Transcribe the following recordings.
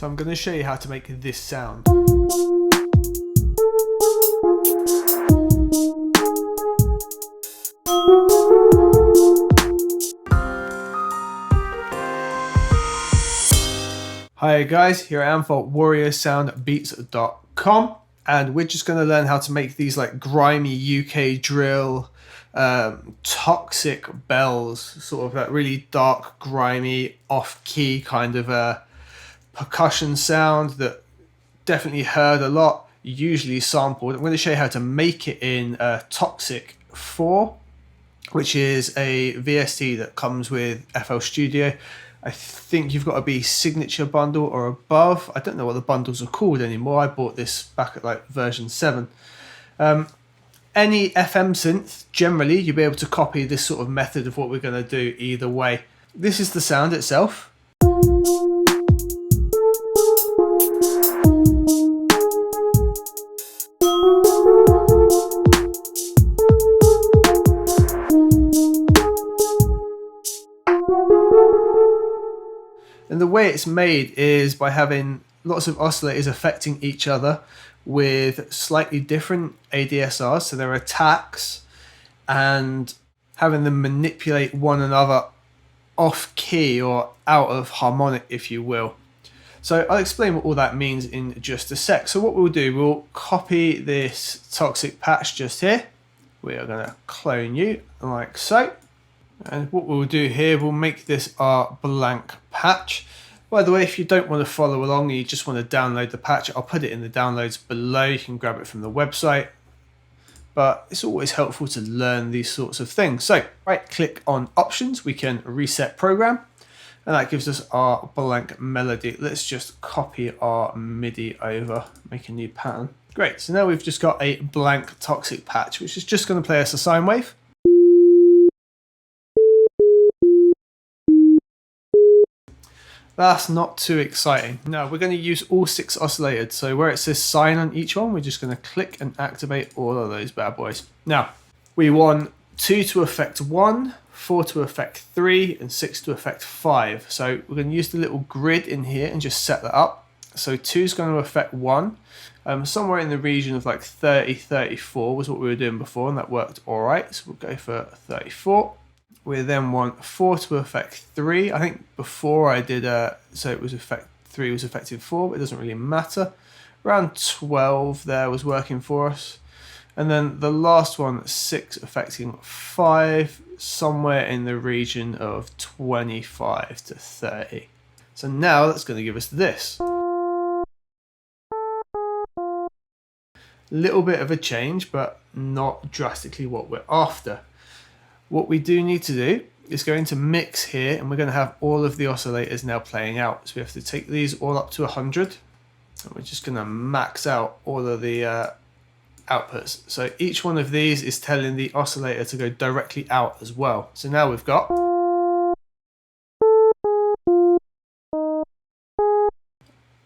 So I'm going to show you how to make this sound. Hi guys, here I am for warriorsoundbeats.com, and we're just going to learn how to make these like grimy UK drill toxic bells, sort of that really dark, grimy, off-key kind of percussion sound that definitely heard a lot, usually sampled. I'm going to show you how to make it in Toxic 4, which is a VST that comes with FL Studio. I think you've got to be signature bundle or above. I don't know what the bundles are called anymore. I bought this back at like version 7. Any FM synth, generally, you'll be able to copy this sort of method of what we're going to do either way. This is the sound itself. And the way it's made is by having lots of oscillators affecting each other with slightly different ADSRs, so they're attacks, and having them manipulate one another off key or out of harmonic, if you will. So I'll explain what all that means in just a sec. So what we'll do, we'll copy this toxic patch just here. We are going to clone you like so. And what we'll do here, we'll make this our blank patch. By the way, if you don't want to follow along and you just want to download the patch, I'll put it in the downloads below. You can grab it from the website. But it's always helpful to learn these sorts of things. So right click on options, we can reset program. And that gives us our blank melody. Let's just copy our MIDI over, make a new pattern. Great, so now we've just got a blank toxic patch, which is just going to play us a sine wave. That's not too exciting. Now we're going to use all 6 oscillators. So where it says sine on each one, we're just going to click and activate all of those bad boys. Now we want 2 to affect 1, 4 to affect 3, and 6 to affect 5. So we're going to use the little grid in here and just set that up. So 2 is going to affect 1. Somewhere in the region of like 30, 34 was what we were doing before, and that worked all right. So we'll go for 34. We then want 4 to affect 3. I think before I did so it was 3 was affecting 4, but it doesn't really matter. Around 12 there was working for us. And then the last one, 6 affecting 5, somewhere in the region of 25 to 30. So now that's going to give us this. Little bit of a change, but not drastically what we're after. What we do need to do is go into mix here, and we're going to have all of the oscillators now playing out. So we have to take these all up to 100, and we're just going to max out all of the outputs. So each one of these is telling the oscillator to go directly out as well. So now we've got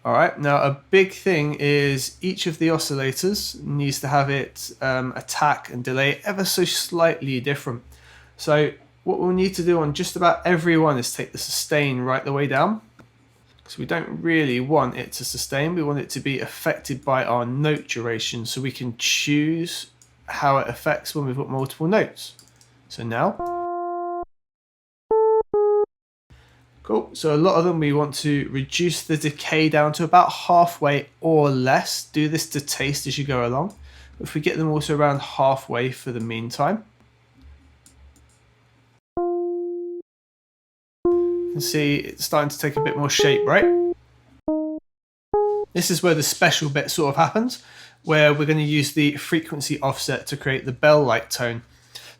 alright, now a big thing is each of the oscillators needs to have its attack and delay ever so slightly different. So what we'll need to do on just about every one is take the sustain right the way down, because we don't really want it to sustain, we want it to be affected by our note duration, so we can choose how it affects when we've got multiple notes. So now, cool, so a lot of them we want to reduce the decay down to about halfway or less. Do this to taste as you go along. If we get them also around halfway for the meantime, you can see it's starting to take a bit more shape, right? This is where the special bit sort of happens, where we're going to use the frequency offset to create the bell-like tone.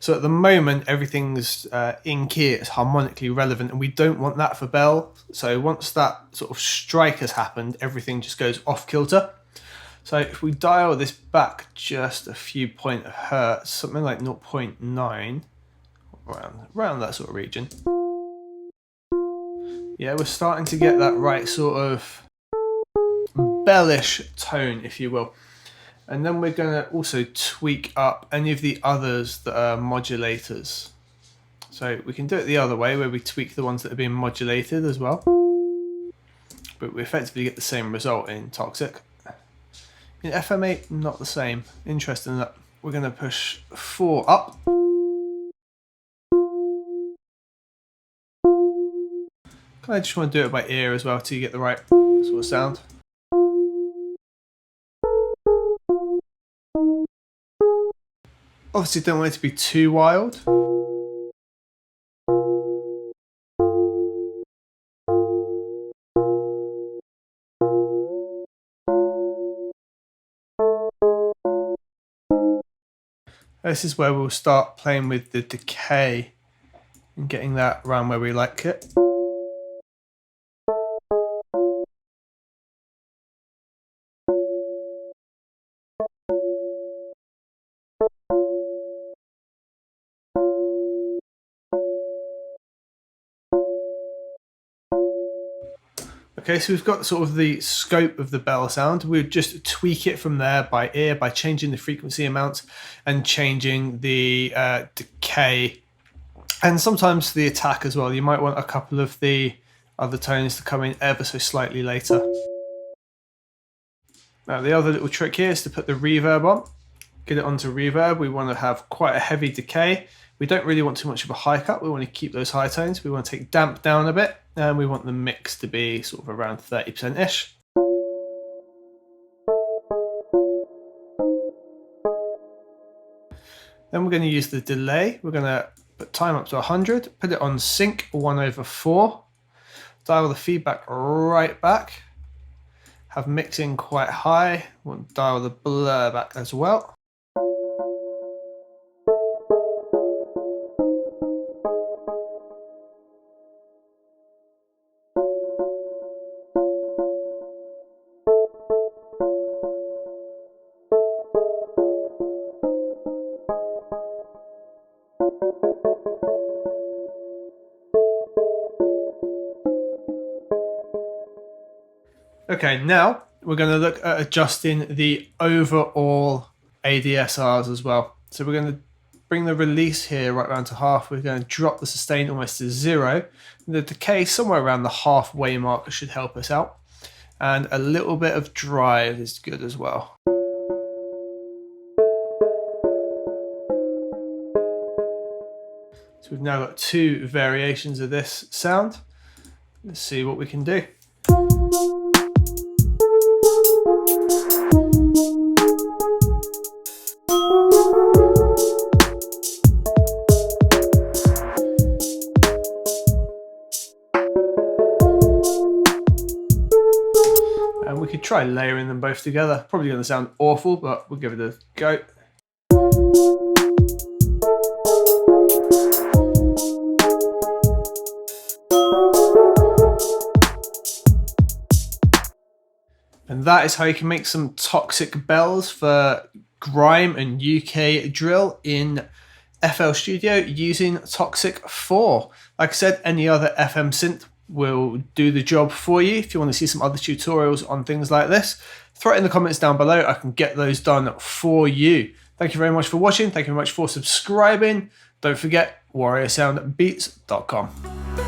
So at the moment, everything's in key, it's harmonically relevant, and we don't want that for bell. So once that sort of strike has happened, everything just goes off kilter. So if we dial this back just a few point hertz, something like 0.9, around that sort of region. Yeah, we're starting to get that right sort of bellish tone, if you will. And then we're going to also tweak up any of the others that are modulators. So we can do it the other way, where we tweak the ones that are being modulated as well. but we effectively get the same result in Toxic. In FM8, not the same. Interesting that we're going to push 4 up. I just want to do it by ear as well till you get the right sort of sound. Obviously don't want it to be too wild. This is where we'll start playing with the decay and getting that around where we like it. Okay, so we've got sort of the scope of the bell sound. We'll just tweak it from there by ear by changing the frequency amount and changing the decay, and sometimes the attack as well. You might want a couple of the other tones to come in ever so slightly later. Now the other little trick here is to put the reverb on. Get it onto reverb. We want to have quite a heavy decay. We don't really want too much of a high cut. We want to keep those high tones. We want to take damp down a bit, and we want the mix to be sort of around 30%-ish. Then we're going to use the delay. We're going to put time up to 100, put it on sync 1/4, dial the feedback right back, have mixing quite high, we'll dial the blur back as well. Okay, now we're going to look at adjusting the overall ADSRs as well. So we're going to bring the release here right around to half. We're going to drop the sustain almost to 0. The decay somewhere around the halfway mark should help us out. And a little bit of drive is good as well. So we've now got 2 variations of this sound. Let's see what we can do. And we could try layering them both together. Probably going to sound awful, but we'll give it a go. And that is how you can make some toxic bells for grime and UK drill in FL Studio using Toxic 4. Like I said, any other FM synth will do the job for you. If you want to see some other tutorials on things like this, throw it in the comments down below. I can get those done for you. Thank you very much for watching. Thank you very much for subscribing. Don't forget, warriorsoundbeats.com.